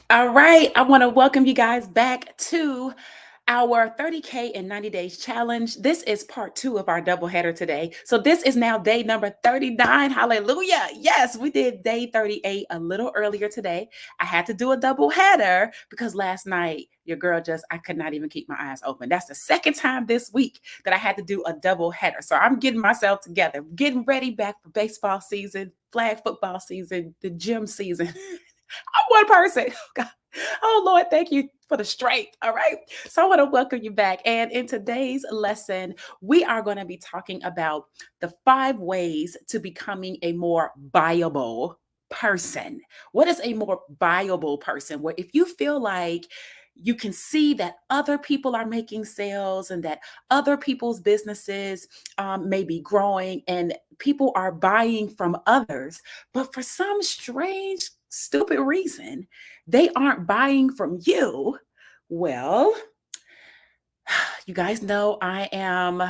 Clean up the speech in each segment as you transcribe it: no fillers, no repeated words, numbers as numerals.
All right, I want to welcome you guys back to our 30K in 90 days challenge. This is part two of our double header today. So this is now day number 39. Hallelujah. Yes, we did day 38 a little earlier today. I had to do a double header because last night your girl I could not even keep my eyes open. That's the second time this week that I had to do a double header. So I'm getting myself together, getting ready back for baseball season, flag football season, the gym season. I'm one person. Oh, God. Oh, Lord, thank you for the strength. All right. So I want to welcome you back. And in today's lesson, we are going to be talking about the 5 ways to becoming a more buyable person. What is a more buyable person? Where if you feel like you can see that other people are making sales and that other people's businesses may be growing and people are buying from others, but for some strange, stupid reason, they aren't buying from you. Well, you guys know I am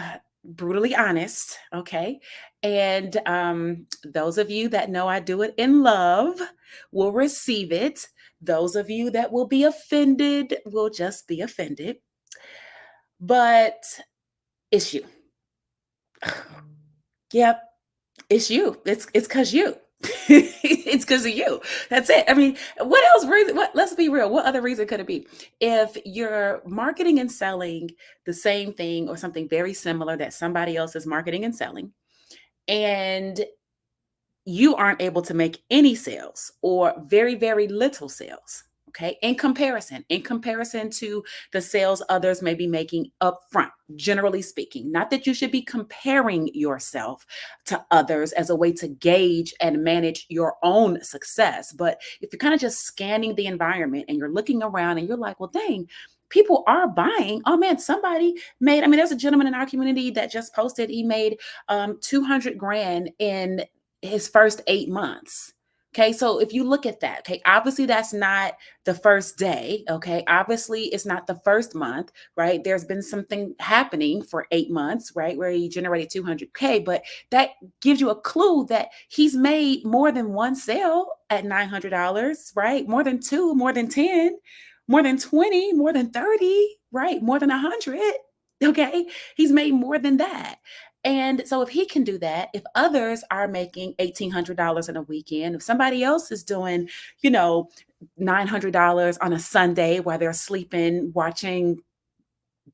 brutally honest, okay? And those of you that know I do it in love will receive it. Those of you that will be offended will just be offended. But it's you. Yep, it's you. It's cause you. It's because of you. That's it. I mean, what else reason? What? Let's be real. What other reason could it be? If you're marketing and selling the same thing or something very similar that somebody else is marketing and selling, and you aren't able to make any sales or very, very little sales. Okay. In comparison to the sales others may be making upfront, generally speaking. Not that you should be comparing yourself to others as a way to gauge and manage your own success. But if you're kind of just scanning the environment and you're looking around and you're like, well, dang, people are buying. Oh man, somebody made, I mean, there's a gentleman in our community that just posted, he made 200 grand in his first 8 months. Okay, so if you look at that, okay, obviously that's not the first day. Okay, obviously it's not the first month, right? There's been something happening for 8 months, right, where he generated 200K, but that gives you a clue that he's made more than one sale at $900, right? More than two, more than 10, more than 20, more than 30, right? More than 100. Okay, he's made more than that. And so if he can do that, if others are making $1,800 in a weekend, if somebody else is doing, you know, $900 on a Sunday while they're sleeping, watching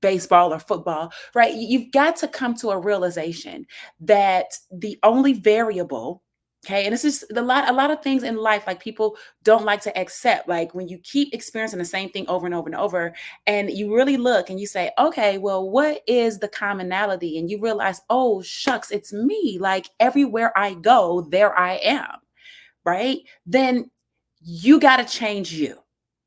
baseball or football, right? You've got to come to a realization that the only variable, okay, and this is a lot of things in life like people don't like to accept. Like when you keep experiencing the same thing over and over and over, and you really look and you say, okay, well, what is the commonality? And you realize, oh shucks, it's me. Like everywhere I go, there I am, right? Then you got to change you.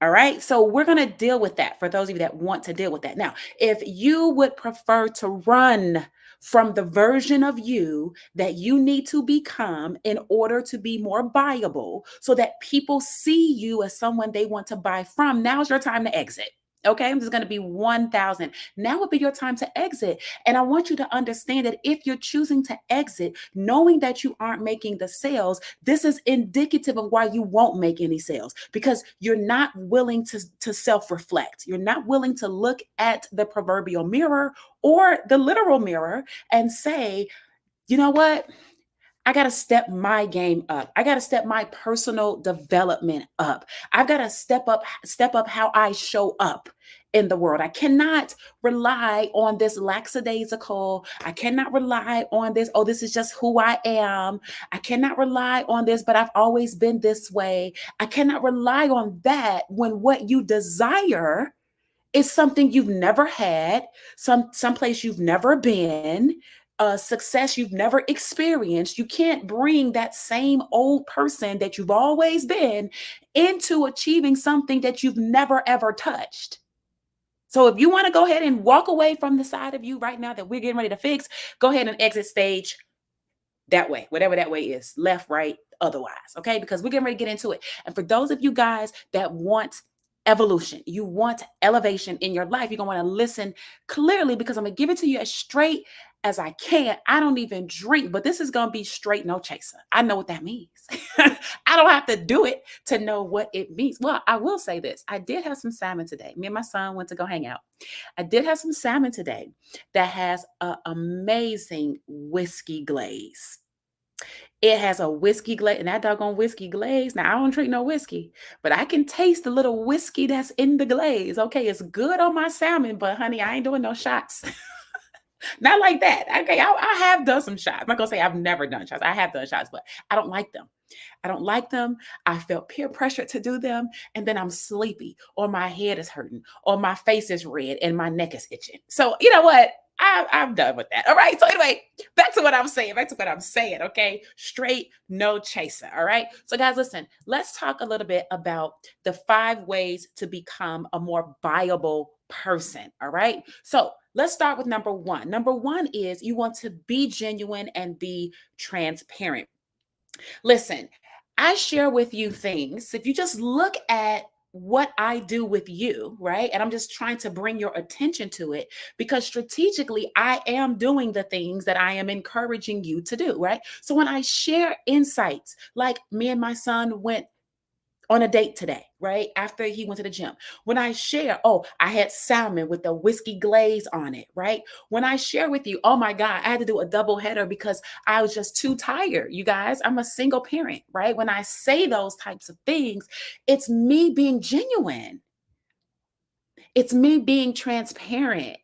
All right. So we're going to deal with that for those of you that want to deal with that. Now, if you would prefer to run from the version of you that you need to become in order to be more buyable so that people see you as someone they want to buy from, now's your time to exit. Okay, this is going to be 1,000. Now would be your time to exit. And I want you to understand that if you're choosing to exit, knowing that you aren't making the sales, this is indicative of why you won't make any sales because you're not willing to self-reflect. You're not willing to look at the proverbial mirror or the literal mirror and say, you know what? I got to step my game up. I got to step my personal development up. I've got to step up how I show up in the world. I cannot rely on this lackadaisical. I cannot rely on this. Oh, this is just who I am. I cannot rely on this, but I've always been this way. I cannot rely on that when what you desire is something you've never had, someplace you've never been, success you've never experienced. You can't bring that same old person that you've always been into achieving something that you've never ever touched. So if you want to go ahead and walk away from the side of you right now that we're getting ready to fix, go ahead and exit stage that way, whatever that way is, left, right, otherwise. Okay. Because we're getting ready to get into it. And for those of you guys that want evolution, you want elevation in your life, you're going to want to listen clearly because I'm going to give it to you as straight as I can. I don't even drink, but this is going to be straight no chaser. I know what that means. I don't have to do it to know what it means. Well, I will say this. I did have some salmon today. Me and my son went to go hang out. I did have some salmon today that has an amazing whiskey glaze. It has a whiskey glaze, and that doggone whiskey glaze. Now, I don't drink no whiskey, but I can taste the little whiskey that's in the glaze. Okay, it's good on my salmon, but honey, I ain't doing no shots. Not like that. Okay, I have done some shots. I'm not gonna say I've never done shots. I have done shots, but I don't like them. I don't like them. I felt peer pressure to do them. And then I'm sleepy, or my head is hurting, or my face is red, and my neck is itching. So, you know what? I'm done with that. All right. So, anyway, back to what I'm saying. Back to what I'm saying. Okay. Straight, no chaser. All right. So, guys, listen, let's talk a little bit about the 5 ways to become a more buyable person. All right. So, let's start with number one. Number one is you want to be genuine and be transparent. Listen, I share with you things. If you just look at what I do with you, right? And I'm just trying to bring your attention to it because strategically, I am doing the things that I am encouraging you to do, right? So when I share insights, like me and my son went on a date today, right? After he went to the gym. When I share, oh, I had salmon with the whiskey glaze on it, right? When I share with you, oh my God, I had to do a double header because I was just too tired. You guys, I'm a single parent, right? When I say those types of things, it's me being genuine. It's me being transparent.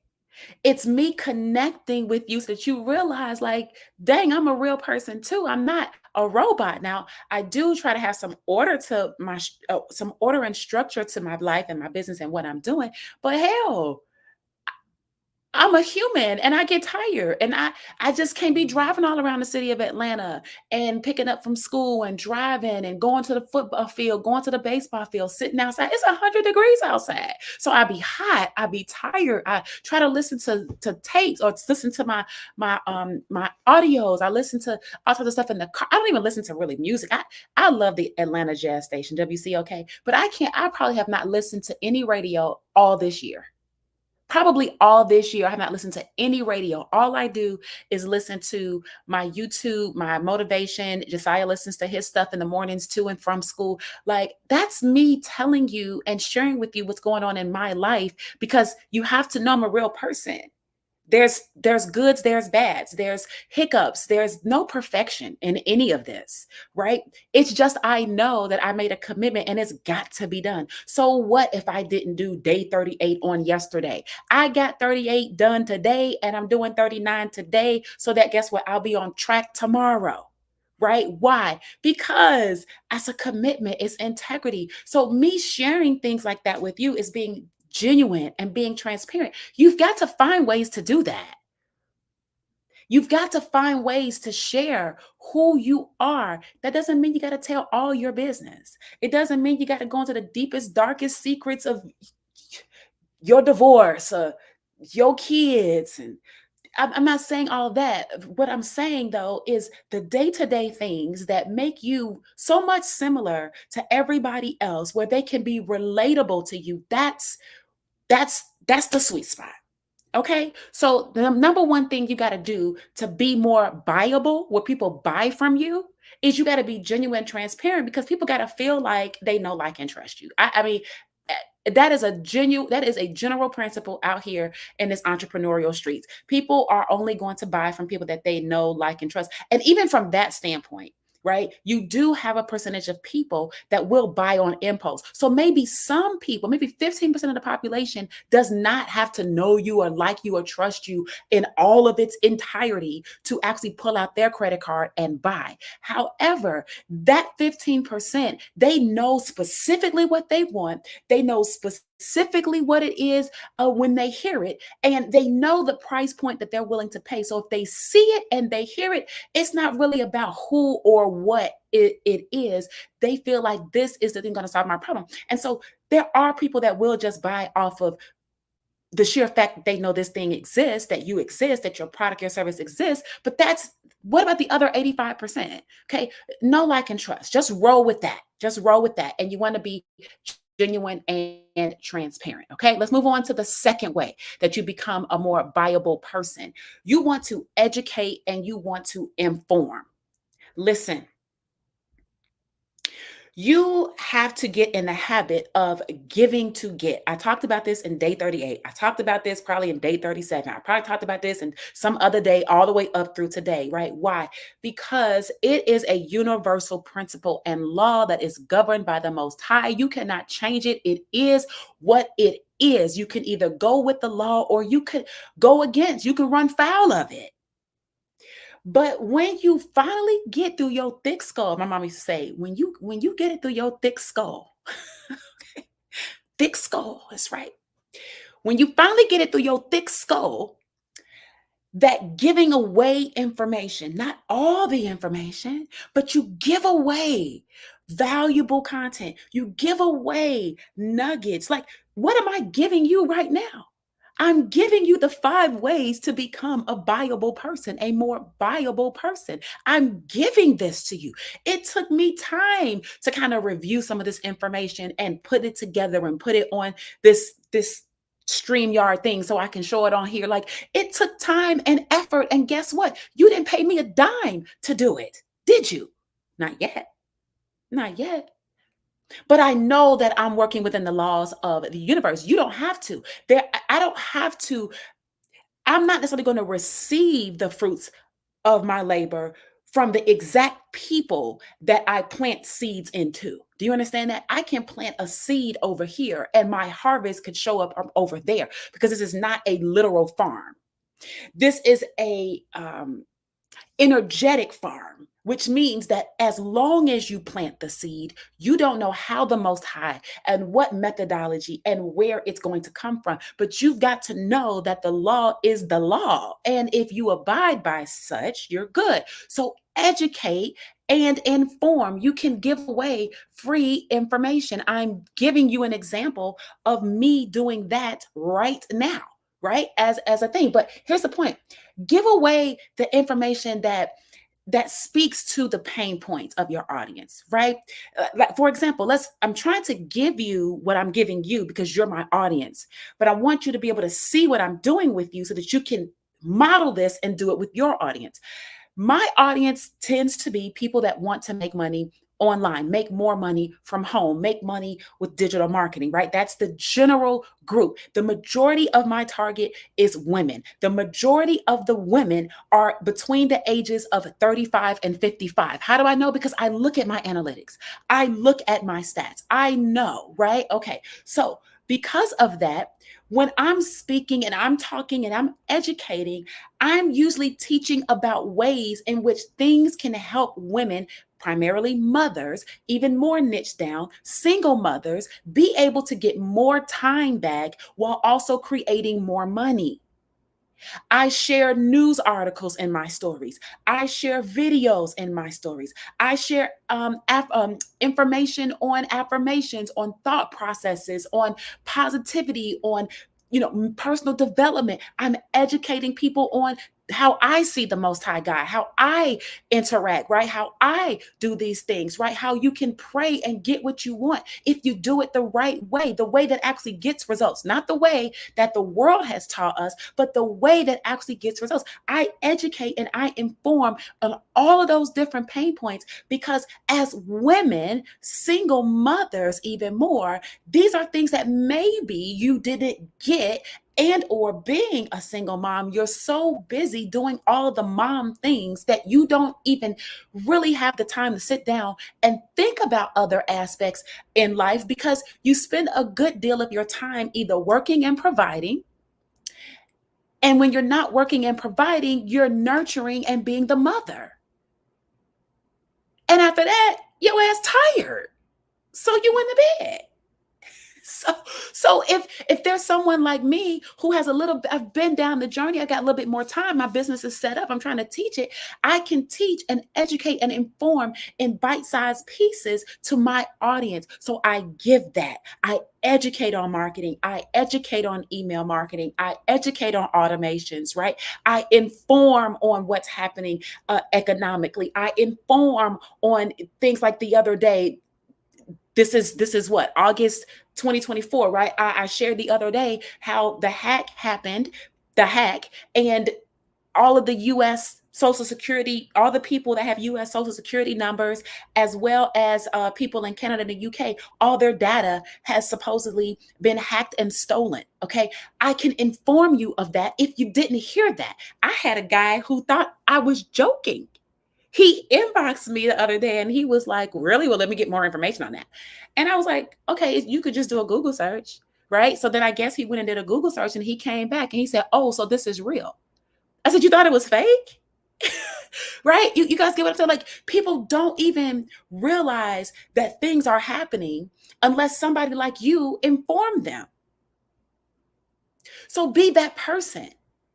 It's me connecting with you so that you realize, like, dang, I'm a real person too. I'm not a robot. Now, I do try to have some order to some order and structure to my life and my business and what I'm doing. But hell, I'm a human and I get tired and I just can't be driving all around the city of Atlanta and picking up from school and driving and going to the football field, going to the baseball field, sitting outside. It's 100 degrees outside. So I be hot, I be tired. I try to listen to tapes or listen to my audios. I listen to all sorts of stuff in the car. I don't even listen to really music. I love the Atlanta jazz station, WCOK, but I probably have not listened to any radio all this year. Probably all this year, I have not listened to any radio. All I do is listen to my YouTube, my motivation. Josiah listens to his stuff in the mornings to and from school. Like, that's me telling you and sharing with you what's going on in my life because you have to know I'm a real person. There's goods, there's bads, there's hiccups, there's no perfection in any of this, right? It's just I know that I made a commitment and it's got to be done. So what if I didn't do day 38 on yesterday? I got 38 done today and I'm doing 39 today, so that guess what? I'll be on track tomorrow. Right? Why? Because as a commitment, it's integrity. So me sharing things like that with you is being genuine and being transparent. You've got to find ways to do that. You've got to find ways to share who you are. That doesn't mean you got to tell all your business. It doesn't mean you got to go into the deepest, darkest secrets of your divorce, your kids. And I'm not saying all of that. What I'm saying though is the day-to-day things that make you so much similar to everybody else where they can be relatable to you. That's the sweet spot. Okay. So the number one thing you got to do to be more buyable, what people buy from you, is you got to be genuine, transparent because people got to feel like they know, like, and trust you. I mean, that is a general principle out here in this entrepreneurial streets. People are only going to buy from people that they know, like, and trust. And even from that standpoint, right? You do have a percentage of people that will buy on impulse. So maybe some people, maybe 15% of the population does not have to know you or like you or trust you in all of its entirety to actually pull out their credit card and buy. However, that 15%, they know specifically what they want. They know specifically what it is when they hear it, and they know the price point that they're willing to pay. So if they see it and they hear it, it's not really about who or what it is. They feel like this is the thing going to solve my problem. And so there are people that will just buy off of the sheer fact that they know this thing exists, that you exist, that your product or service exists. But what about the other 85%? Okay. No, like, and trust. Just roll with that. Just roll with that. And you want to be genuine and transparent. Okay, let's move on to the second way that you become a more viable person. You want to educate and you want to inform. Listen, you have to get in the habit of giving to get. I talked about this in day 38. I talked about this probably in day 37. I probably talked about this in some other day, all the way up through today, right? Why? Because it is a universal principle and law that is governed by the Most High. You cannot change it. It is what it is. You can either go with the law or you could go against, you can run foul of it. But when you finally get through your thick skull, my mom used to say, when you get it through your thick skull, thick skull, that's right. When you finally get it through your thick skull, that giving away information, not all the information, but you give away valuable content. You give away nuggets. Like, what am I giving you right now? I'm giving you the 5 ways to become a viable person, a more viable person. I'm giving this to you. It took me time to kind of review some of this information and put it together and put it on this StreamYard thing so I can show it on here. Like, it took time and effort. And guess what? You didn't pay me a dime to do it, did you? Not yet. Not yet. But I know that I'm working within the laws of the universe. You don't have to. I don't have to. I'm not necessarily going to receive the fruits of my labor from the exact people that I plant seeds into. Do you understand that? I can plant a seed over here and my harvest could show up over there, because this is not a literal farm. This is a energetic farm, which means that as long as you plant the seed, you don't know how the Most High and what methodology and where it's going to come from. But you've got to know that the law is the law. And if you abide by such, you're good. So educate and inform. You can give away free information. I'm giving you an example of me doing that right now, right? As a thing. But here's the point. Give away the information that speaks to the pain points of your audience, right? Like, for example, I'm trying to give you what I'm giving you because you're my audience, but I want you to be able to see what I'm doing with you so that you can model this and do it with your audience. My audience tends to be people that want to make money online, make more money from home, make money with digital marketing, right? That's the general group. The majority of my target is women. The majority of the women are between the ages of 35 and 55. How do I know? Because I look at my analytics. I look at my stats. I know, right? Okay. So, because of that, when I'm speaking and I'm talking and I'm educating, I'm usually teaching about ways in which things can help women, primarily mothers, even more niche down, single mothers, be able to get more time back while also creating more money. I share news articles in my stories. I share videos in my stories. I share information on affirmations, on thought processes, on positivity, on personal development. I'm educating people on how I see the Most High God, how I interact, right? How I do these things, right? How you can pray and get what you want if you do it the way that actually gets results, not the way that the world has taught us, but the way that actually gets results. I educate and I inform on all of those different pain points because as women, single mothers, even more, these are things that maybe you didn't get, and or being a single mom, you're so busy doing all of the mom things that you don't even really have the time to sit down and think about other aspects in life because you spend a good deal of your time either working and providing. And when you're not working and providing, you're nurturing and being the mother. And after that, your ass tired. So you in the bed. So, so if there's someone like me who has a little, I've been down the journey, I got a little bit more time, my business is set up, I'm trying to teach it. I can teach and educate and inform in bite-sized pieces to my audience. So I give that. I educate on marketing. I educate on email marketing. I educate on automations, right? I inform on what's happening economically. I inform on things like the other day This is what, August 2024, right? I shared the other day how the hack happened, the hack, and all of the US Social Security, all the people that have US Social Security numbers, as well as people in Canada and the UK, all their data has supposedly been hacked and stolen. Okay. I can inform you of that if you didn't hear that. I had a guy who thought I was joking. He inboxed me the other day and he was like, really? Well, let me get more information on that. And I was like, okay, you could just do a Google search, right? So then I guess he went and did a Google search and he came back and he said, oh, so this is real. I said, you thought it was fake? Right? You guys get what I'm saying? Like, people don't even realize that things are happening unless somebody like you inform them. So be that person,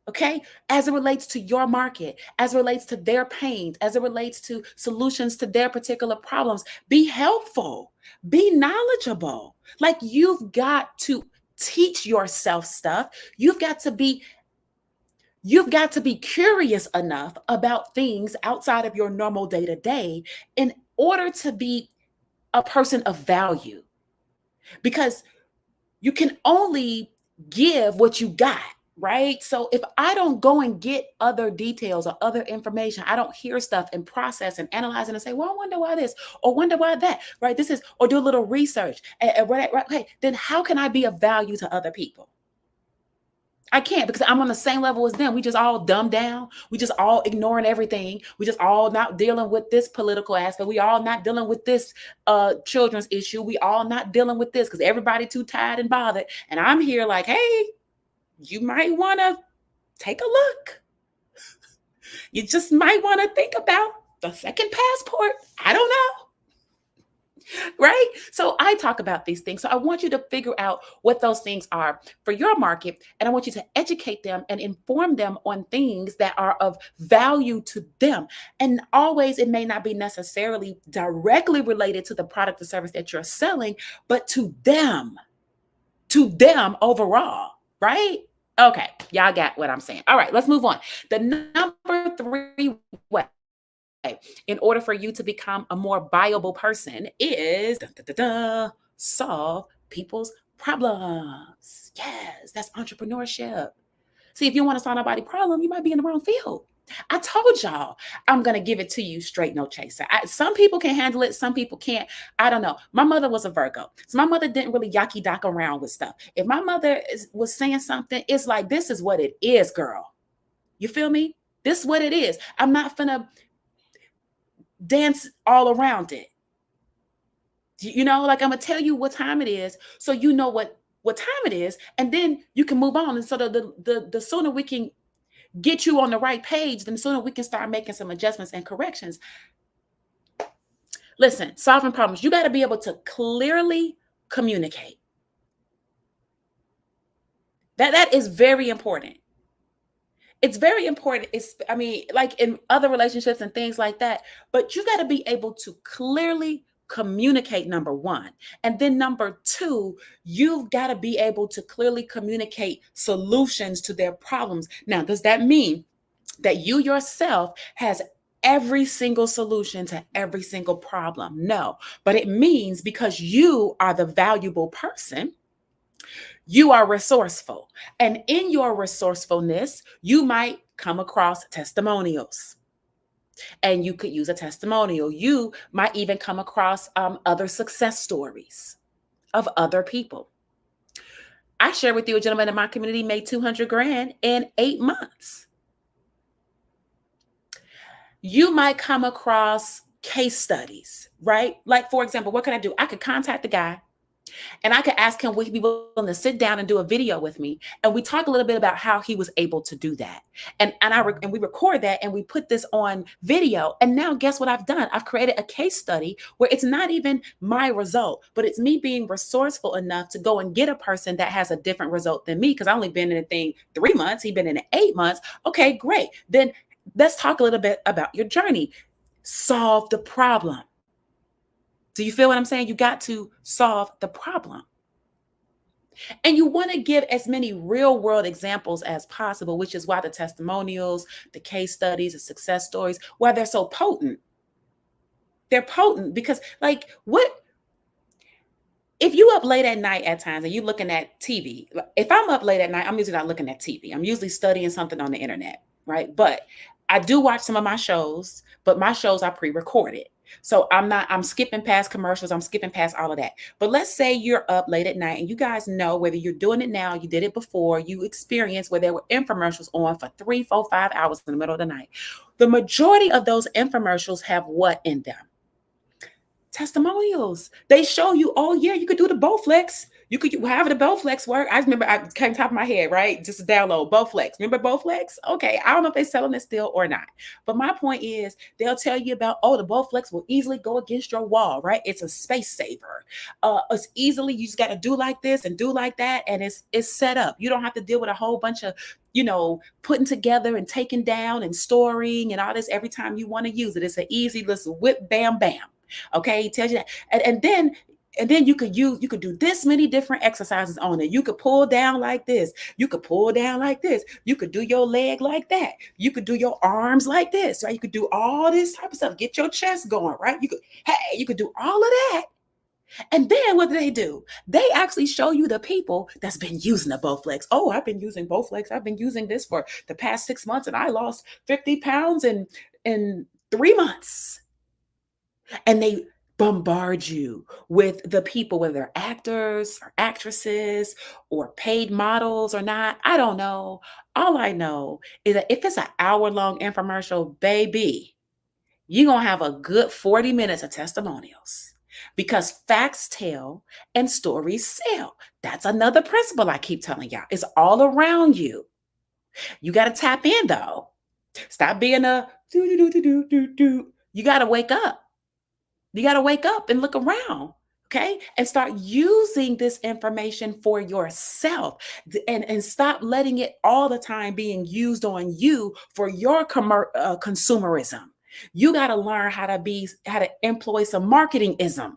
okay? As it relates to your market, as it relates to their pains, as it relates to solutions to their particular problems, be helpful, be knowledgeable. Like, you've got to teach yourself stuff. You've got to be curious enough about things outside of your normal day to day in order to be a person of value, because you can only give what you got, right? So if I don't go and get other details or other information, I don't hear stuff and process and analyze it and say, well, I wonder why this or wonder why that, right? This is, or do a little research, right, okay, then how can I be of value to other people? I can't, because I'm on the same level as them. We just all dumbed down. We just all ignoring everything. We just all not dealing with this political aspect. We all not dealing with this children's issue. We all not dealing with this because everybody too tired and bothered. And I'm here like, hey, you might want to take a look. You just might want to think about the second passport. I don't know. Right? So I talk about these things. So I want you to figure out what those things are for your market. And I want you to educate them and inform them on things that are of value to them. And always, it may not be necessarily directly related to the product or service that you're selling, but to them overall. Right? Okay. Y'all got what I'm saying. All right, let's move on. The number 3 way in order for you to become a more buyable person is solve people's problems. Yes, that's entrepreneurship. See, if you want to solve nobody's problem, you might be in the wrong field. I told y'all I'm gonna give it to you straight, no chaser. Some people can handle it, some people can't. I don't know. My mother was a Virgo, so my mother didn't really yucky dock around with stuff. If my mother was saying something, it's like, this is what it is, girl. You feel me? This is what it is. I'm not finna dance all around it. Like, I'm gonna tell you what time it is, so you know what time it is, and then you can move on. And so the sooner we can get you on the right page, then the sooner we can start making some adjustments and corrections. Listen, solving problems, you got to be able to clearly communicate. That is very important. It's very important. Like in other relationships and things like that, but you got to be able to clearly communicate, number one. And then number two, you've got to be able to clearly communicate solutions to their problems. Now, does that mean that you yourself has every single solution to every single problem? No, but it means, because you are the valuable person, you are resourceful. And in your resourcefulness, you might come across testimonials. And you could use a testimonial. You might even come across other success stories of other people. I shared with you a gentleman in my community made 200 grand in 8 months. You might come across case studies, right? Like, for example, what can I do? I could contact the guy and I could ask him, would he be willing to sit down and do a video with me? And we talk a little bit about how he was able to do that. And we record that and we put this on video. And now guess what I've done? I've created a case study where it's not even my result, but it's me being resourceful enough to go and get a person that has a different result than me, because I only been in the thing 3 months. He's been in it 8 months. Okay, great. Then let's talk a little bit about your journey. Solve the problem. Do you feel what I'm saying? You got to solve the problem. And you want to give as many real world examples as possible, which is why the testimonials, the case studies, the success stories, why they're so potent. They're potent because, like, what if you up late at night at times and you looking at TV, if I'm up late at night, I'm usually not looking at TV. I'm usually studying something on the internet, right? But I do watch some of my shows, but my shows are pre-recorded. So I'm skipping past commercials, I'm skipping past all of that. But let's say you're up late at night and you guys know whether you're doing it now, you did it before, you experienced where there were infomercials on for 3, 4, 5 hours in the middle of the night. The majority of those infomercials have what in them? Testimonials. They show you, oh yeah, you could do the Bowflex. You could however the Bowflex work. I remember I came top of my head, right? Just to download Bowflex. Remember Bowflex? Okay, I don't know if they're selling it still or not. But my point is, they'll tell you about, oh, the Bowflex will easily go against your wall, right? It's a space saver. It's easily, you just got to do like this and do like that, and it's set up. You don't have to deal with a whole bunch of putting together and taking down and storing and all this every time you want to use it. It's an easy little whip, bam, bam. Okay, he tells you that, and then you could do this many different exercises on it. You could pull down like this. You could pull down like this. You could do your leg like that. You could do your arms like this, right? You could do all this type of stuff. Get your chest going, right? You could do all of that. And then what do? They actually show you the people that's been using the Bowflex. Oh, I've been using Bowflex. I've been using this for the past 6 months, and I lost 50 pounds in 3 months. And they bombard you with the people, whether they're actors or actresses or paid models or not. I don't know. All I know is that if it's an hour long infomercial, baby, you're going to have a good 40 minutes of testimonials because facts tell and stories sell. That's another principle I keep telling y'all. It's all around you. You got to tap in though. Stop being a do do do do do do. You got to wake up. You got to wake up and look around, okay? And start using this information for yourself and stop letting it all the time being used on you for your consumerism. You got to learn how to employ some marketingism.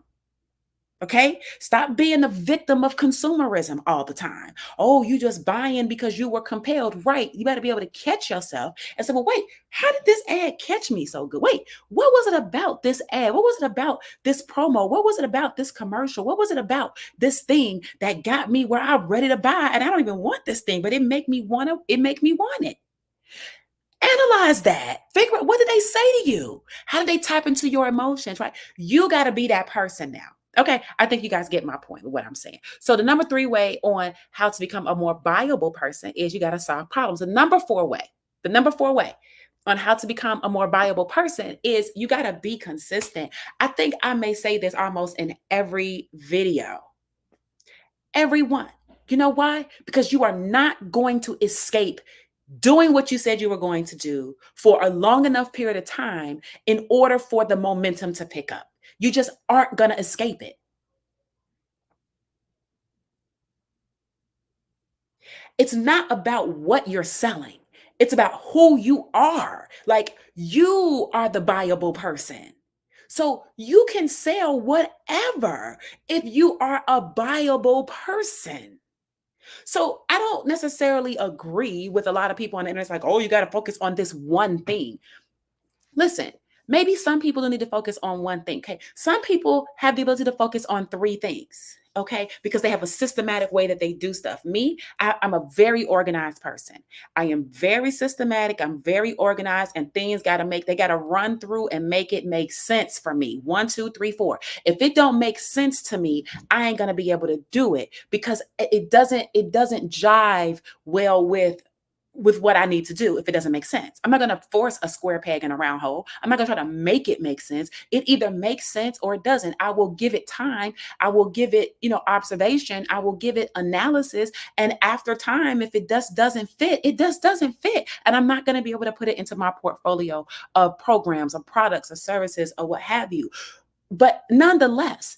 Okay, stop being a victim of consumerism all the time. Oh, you just buying because you were compelled, right? You better be able to catch yourself and say, well, wait, how did this ad catch me so good? Wait, what was it about this ad? What was it about this promo? What was it about this commercial? What was it about this thing that got me where I'm ready to buy? And I don't even want this thing, but it make me want it. Analyze that. Figure out, what did they say to you? How did they tap into your emotions, right? You got to be that person now. Okay, I think you guys get my point with what I'm saying. So the number 3 way on how to become a more buyable person is you got to solve problems. The number four way on how to become a more buyable person is you got to be consistent. I think I may say this almost in every video. Everyone. You know why? Because you are not going to escape doing what you said you were going to do for a long enough period of time in order for the momentum to pick up. You just aren't going to escape it. It's not about what you're selling. It's about who you are. Like you are the buyable person. So you can sell whatever if you are a buyable person. So I don't necessarily agree with a lot of people on the internet. It's like, oh, you got to focus on this one thing. Listen, maybe some people don't need to focus on one thing. Okay. Some people have the ability to focus on 3 things. Okay. Because they have a systematic way that they do stuff. Me, I'm a very organized person. I am very systematic. I'm very organized, and things they got to run through and make it make sense for me. 1, 2, 3, 4. If it don't make sense to me, I ain't going to be able to do it because it doesn't jive well with what I need to do if it doesn't make sense. I'm not going to force a square peg in a round hole. I'm not going to try to make it make sense. It either makes sense or it doesn't. I will give it time. I will give it, observation. I will give it analysis. And after time, if it just doesn't fit, it just doesn't fit. And I'm not going to be able to put it into my portfolio of programs or products or services or what have you. But nonetheless,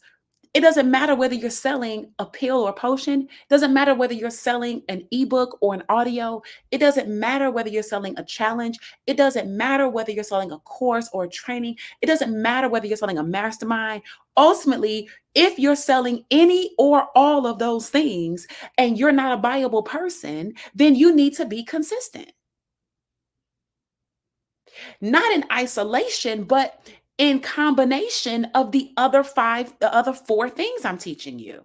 it doesn't matter whether you're selling a pill or a potion. It doesn't matter whether you're selling an ebook or an audio. It doesn't matter whether you're selling a challenge. It doesn't matter whether you're selling a course or a training. It doesn't matter whether you're selling a mastermind. Ultimately, if you're selling any or all of those things and you're not a buyable person, then you need to be consistent. Not in isolation, but in combination of the other 4 things I'm teaching you.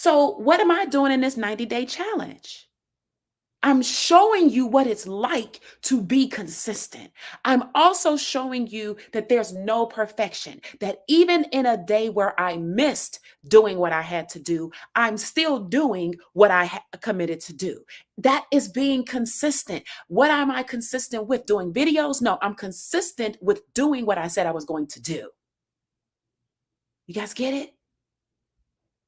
So, what am I doing in this 90-day challenge? I'm showing you what it's like to be consistent. I'm also showing you that there's no perfection, that even in a day where I missed doing what I had to do, I'm still doing what I committed to do. That is being consistent. What am I consistent with? Doing videos? No, I'm consistent with doing what I said I was going to do. You guys get it?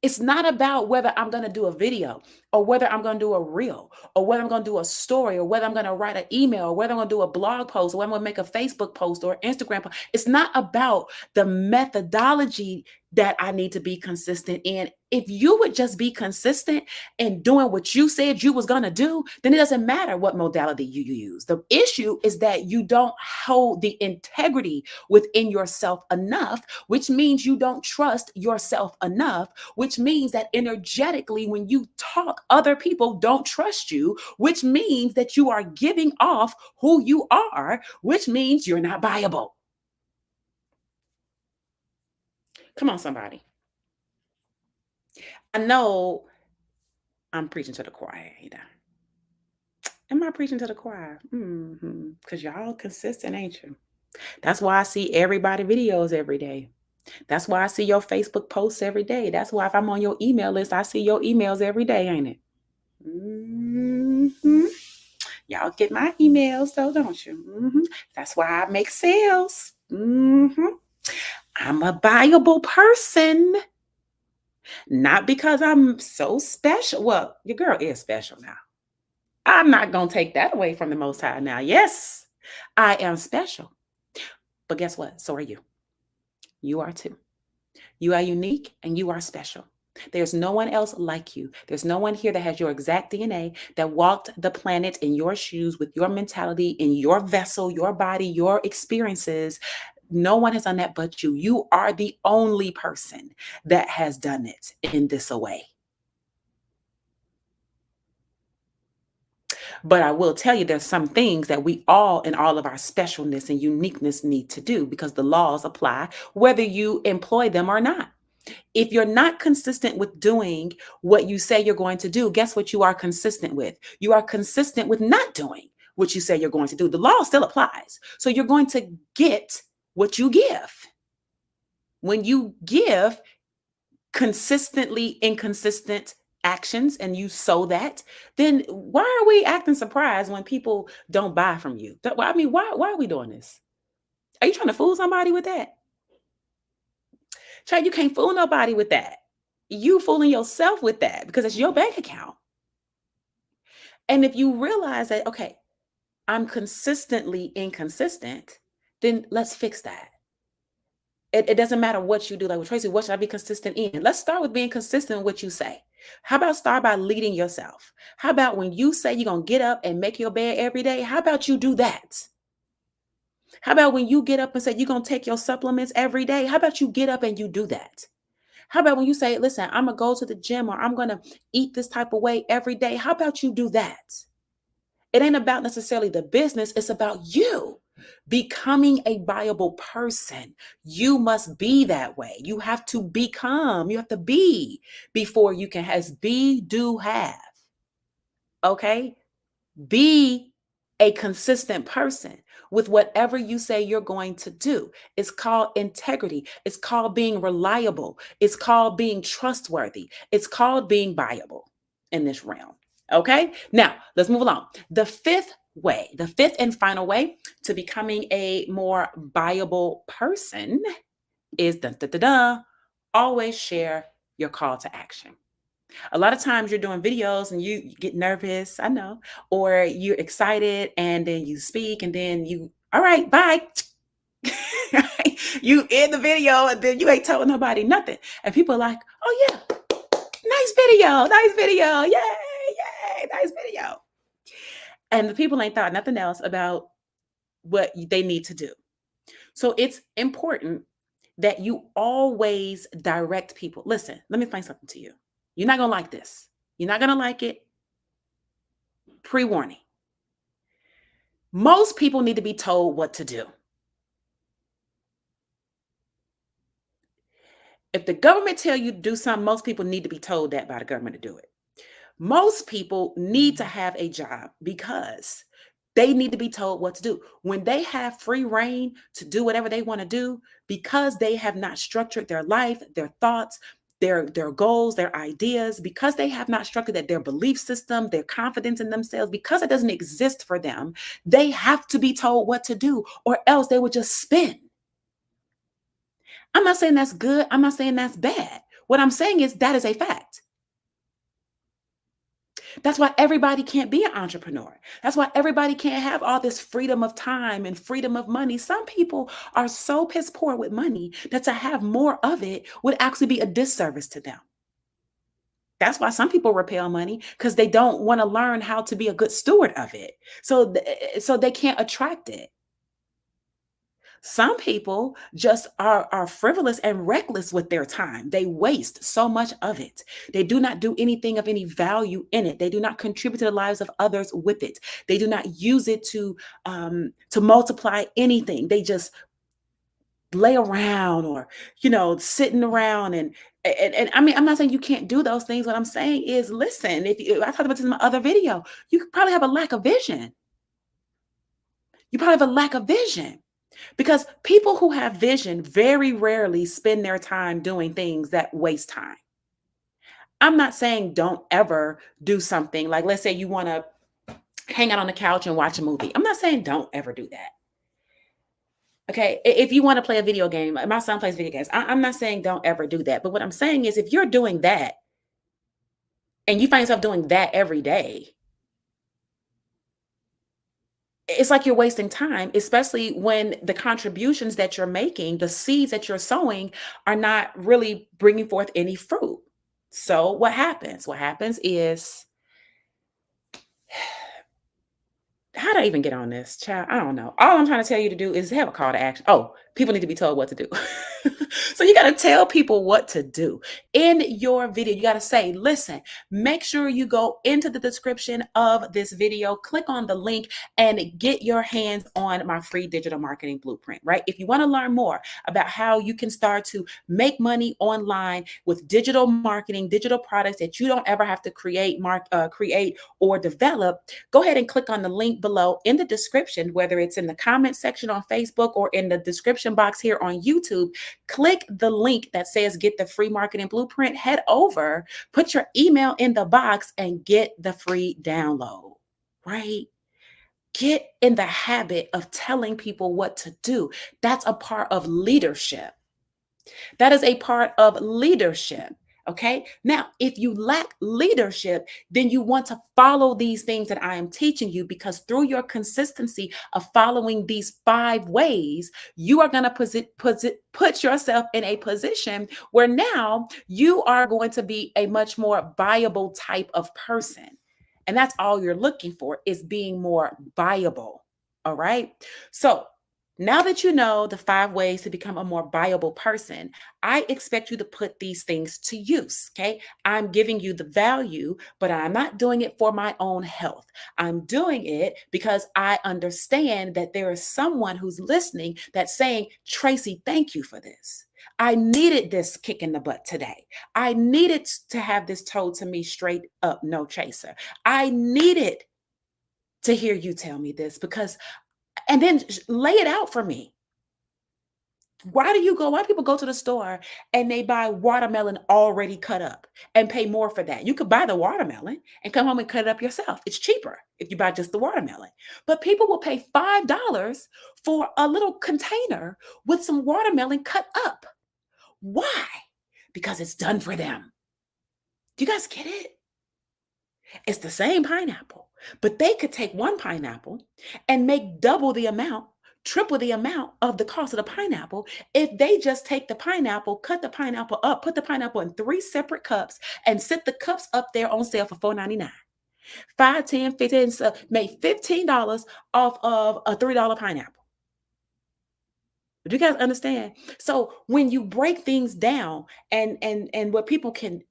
It's not about whether I'm going to do a video or whether I'm going to do a reel or whether I'm going to do a story or whether I'm going to write an email or whether I'm going to do a blog post or whether I'm going to make a Facebook post or Instagram post. It's not about the methodology that I need to be consistent in. If you would just be consistent in doing what you said you was going to do, then it doesn't matter what modality you use. The issue is that you don't hold the integrity within yourself enough, which means you don't trust yourself enough, which means that energetically, when you talk, other people don't trust you, which means that you are giving off who you are, which means you're not buyable. Come on, somebody. I know I'm preaching to the choir. Am I preaching to the choir? Because y'all consistent, ain't you? That's why I see everybody videos every day. That's why I see your Facebook posts every day. That's why if I'm on your email list, I see your emails every day, ain't it? Mhm. Y'all get my emails though, don't you? That's why I make sales. I'm a buyable person, not because I'm so special. Well, your girl is special now. I'm not going to take that away from the Most High now. Yes, I am special. But guess what? So are you. You are too. You are unique and you are special. There's no one else like you. There's no one here that has your exact DNA, that walked the planet in your shoes with your mentality, in your vessel, your body, your experiences. No one has done that but you. You are the only person that has done it in this way. But I will tell you, there's some things that we all, in all of our specialness and uniqueness, need to do because the laws apply whether you employ them or not. If you're not consistent with doing what you say you're going to do, guess what you are consistent with? You are consistent with not doing what you say you're going to do. The law still applies. So you're going to get what you give. When you give consistently inconsistent actions and you sow that, then why are we acting surprised when people don't buy from you? I mean, why are we doing this? Are you trying to fool somebody with that? Child, you can't fool nobody with that. You fooling yourself with that because it's your bank account. And if you realize that, okay, I'm consistently inconsistent, then let's fix that. It doesn't matter what you do. Like, well, Tracy, what should I be consistent in? Let's start with being consistent in what you say. How about start by leading yourself? How about when you say you're going to get up and make your bed every day? How about you do that? How about when you get up and say you're going to take your supplements every day? How about you get up and you do that? How about when you say, listen, I'm going to go to the gym or I'm going to eat this type of way every day? How about you do that? It ain't about necessarily the business. It's about you becoming a viable person. You must be that way. You have to become, you have to be before you can has be, do, have. Okay. Be a consistent person with whatever you say you're going to do. It's called integrity. It's called being reliable. It's called being trustworthy. It's called being viable in this realm. Okay. Now let's move along. The fifth and final way to becoming a more viable person is always share your call to action. A lot of times you're doing videos and you get nervous, I know, or you're excited and then you speak and then all right, bye. You end the video and then you ain't telling nobody nothing. And people are like, oh yeah, nice video, yay, nice video. And the people ain't thought nothing else about what they need to do. So it's important that you always direct people. Listen, let me explain something to you. You're not going to like this. You're not going to like it. Pre-warning. Most people need to be told what to do. If the government tell you to do something, most people need to be told that by the government to do it. Most people need to have a job because they need to be told what to do. When they have free reign to do whatever they want to do, because they have not structured their life, their thoughts, their goals, their ideas, because they have not structured that their belief system, their confidence in themselves, because it doesn't exist for them, they have to be told what to do, or else they would just spin. I'm not saying that's good. I'm not saying that's bad. What I'm saying is that is a fact. That's why everybody can't be an entrepreneur. That's why everybody can't have all this freedom of time and freedom of money. Some people are so piss poor with money that to have more of it would actually be a disservice to them. That's why some people repel money because they don't want to learn how to be a good steward of it. So they can't attract it. Some people just are frivolous and reckless with their time. They waste so much of it. They do not do anything of any value in it. They do not contribute to the lives of others with it. They do not use it to multiply anything. They just lay around or sitting around and I mean, I'm not saying you can't do those things. What I'm saying is, listen, if I talked about this in my other video, you could probably have a lack of vision. You probably have a lack of vision. Because people who have vision very rarely spend their time doing things that waste time. I'm not saying don't ever do something like, let's say you want to hang out on the couch and watch a movie. I'm not saying don't ever do that. Okay. If you want to play a video game, my son plays video games. I'm not saying don't ever do that. But what I'm saying is, if you're doing that and you find yourself doing that every day, it's like you're wasting time, especially when the contributions that you're making, the seeds that you're sowing, are not really bringing forth any fruit. So what happens? What happens is, how did I even get on this, child? I don't know. All I'm trying to tell you to do is have a call to action. Oh, people need to be told what to do. So you got to tell people what to do. In your video, you got to say, listen, make sure you go into the description of this video, click on the link, and get your hands on my free digital marketing blueprint, right? If you want to learn more about how you can start to make money online with digital marketing, digital products that you don't ever have to create or develop, go ahead and click on the link below in the description, whether it's in the comment section on Facebook or in the description box here on YouTube. Click the link that says get the free marketing blueprint, head over, put your email in the box, and get the free download, right? Get in the habit of telling people what to do. That's a part of leadership. That is a part of leadership. Okay. Now, if you lack leadership, then you want to follow these things that I am teaching you, because through your consistency of following these 5 ways, you are going to put yourself in a position where now you are going to be a much more buyable type of person. And that's all you're looking for, is being more buyable. All right. So now that you know the 5 ways to become a more buyable person, I expect you to put these things to use. Okay. I'm giving you the value, but I'm not doing it for my own health. I'm doing it because I understand that there is someone who's listening that's saying, Tracy, thank you for this. I needed this kick in the butt today. I needed to have this told to me straight up, no chaser. I needed to hear you tell me this, because, and then lay it out for me. Why do people go to the store and they buy watermelon already cut up and pay more for that? You could buy the watermelon and come home and cut it up yourself. It's cheaper if you buy just the watermelon. But people will pay $5 for a little container with some watermelon cut up. Why? Because it's done for them. Do you guys get it? It's the same pineapple, but they could take one pineapple and make double the amount, triple the amount of the cost of the pineapple if they just take the pineapple, cut the pineapple up, put the pineapple in 3 separate cups, and sit the cups up there on sale for $4.99. 5, 10, 15, so make $15 off of a $3 pineapple. Do you guys understand? So when you break things down and where people can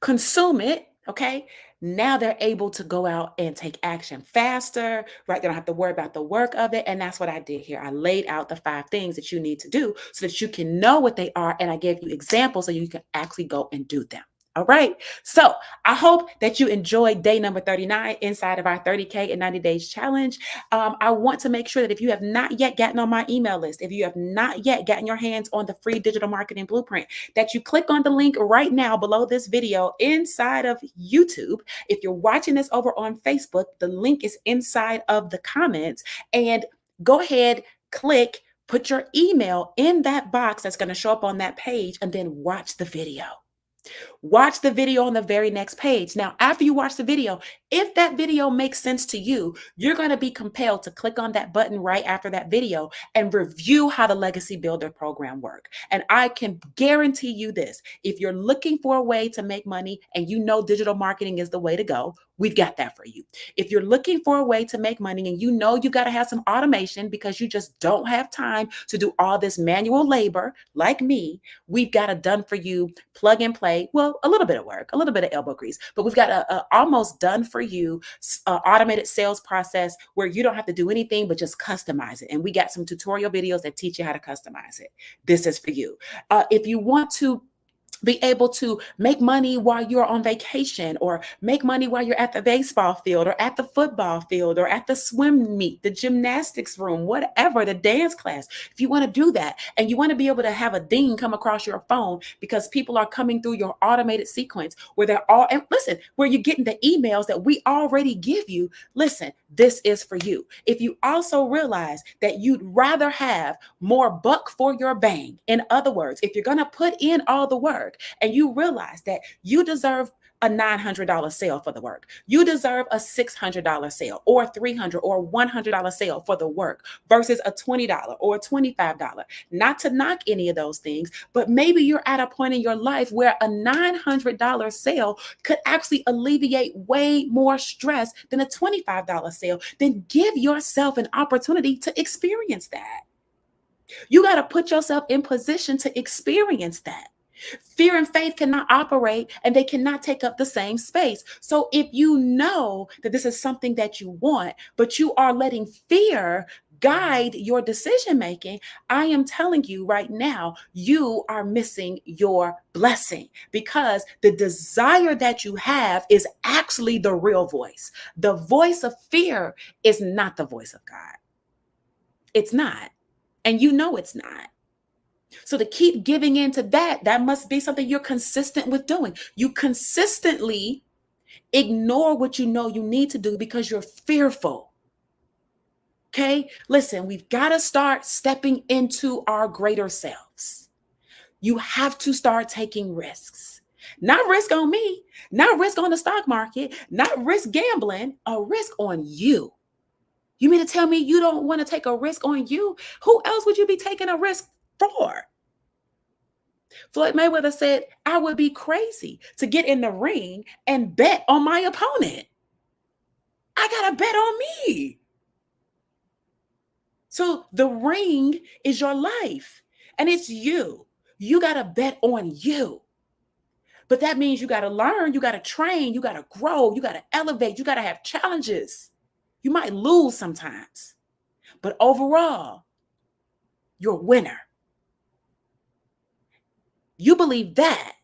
consume it, Okay. Now they're able to go out and take action faster, right? They don't have to worry about the work of it. And that's what I did here. I laid out the 5 things that you need to do so that you can know what they are. And I gave you examples so you can actually go and do them. All right. So I hope that you enjoyed day number 39 inside of our 30K in 90 days challenge. I want to make sure that if you have not yet gotten on my email list, if you have not yet gotten your hands on the free digital marketing blueprint, that you click on the link right now below this video inside of YouTube. If you're watching this over on Facebook, the link is inside of the comments. And go ahead, click, put your email in that box that's going to show up on that page, and then watch the video. Watch the video on the very next page. Now, after you watch the video, if that video makes sense to you, you're going to be compelled to click on that button right after that video and review how the Legacy Builder program works. And I can guarantee you this, if you're looking for a way to make money and you know digital marketing is the way to go, we've got that for you. If you're looking for a way to make money and you know you got to have some automation because you just don't have time to do all this manual labor like me, we've got a done for you plug and play. Well, a little bit of work, a little bit of elbow grease, but we've got a almost done for you automated sales process where you don't have to do anything but just customize it. And we got some tutorial videos that teach you how to customize it. This is for you. If you want to be able to make money while you're on vacation, or make money while you're at the baseball field or at the football field or at the swim meet, the gymnastics room, whatever, the dance class. If you want to do that and you want to be able to have a ding come across your phone because people are coming through your automated sequence where they're all, and listen, where you're getting the emails that we already give you, listen, this is for you. If you also realize that you'd rather have more buck for your bang, in other words, if you're going to put in all the work, and you realize that you deserve a $900 sale for the work, you deserve a $600 sale or $300 or $100 sale for the work versus a $20 or a $25. Not to knock any of those things, but maybe you're at a point in your life where a $900 sale could actually alleviate way more stress than a $25 sale. Then give yourself an opportunity to experience that. You got to put yourself in position to experience that. Fear and faith cannot operate and they cannot take up the same space. So if you know that this is something that you want, but you are letting fear guide your decision making, I am telling you right now, you are missing your blessing, because the desire that you have is actually the real voice. The voice of fear is not the voice of God. It's not. And you know it's not. So to keep giving into that, that must be something you're consistent with doing. You consistently ignore what you know you need to do because you're fearful. Okay? Listen, we've got to start stepping into our greater selves. You have to start taking risks. Not risk on me, not risk on the stock market, not risk gambling, a risk on you. You mean to tell me you don't want to take a risk on you? Who else would you be taking a risk for? Floyd Mayweather said, I would be crazy to get in the ring and bet on my opponent. I got to bet on me. So the ring is your life and it's you. You got to bet on you. But that means you got to learn, you got to train, you got to grow, you got to elevate, you got to have challenges. You might lose sometimes, but overall, you're a winner. You believe that,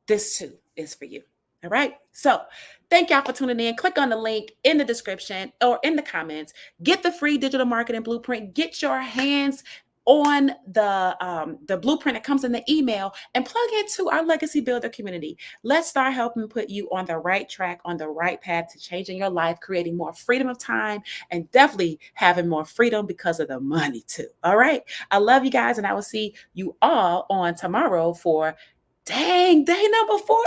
this too is for you. All right. So thank y'all for tuning in. Click on the link in the description or in the comments. Get the free digital marketing blueprint. Get your hands on the blueprint that comes in the email and plug into our Legacy Builder community. Let's start helping put you on the right track, on the right path to changing your life, creating more freedom of time, and definitely having more freedom because of the money too. All right. I love you guys, and I will see you all on tomorrow for day number 40.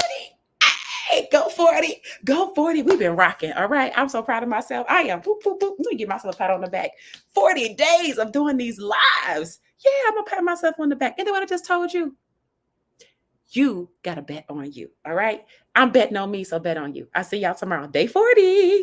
Hey, go 40. Go 40. We've been rocking. All right. I'm so proud of myself. I am. Boop, boop, boop. Let me give myself a pat on the back. 40 days of doing these lives. Yeah, I'm going to pat myself on the back. And then what I just told you, you got to bet on you. All right. I'm betting on me, so bet on you. I'll see y'all tomorrow. Day 40.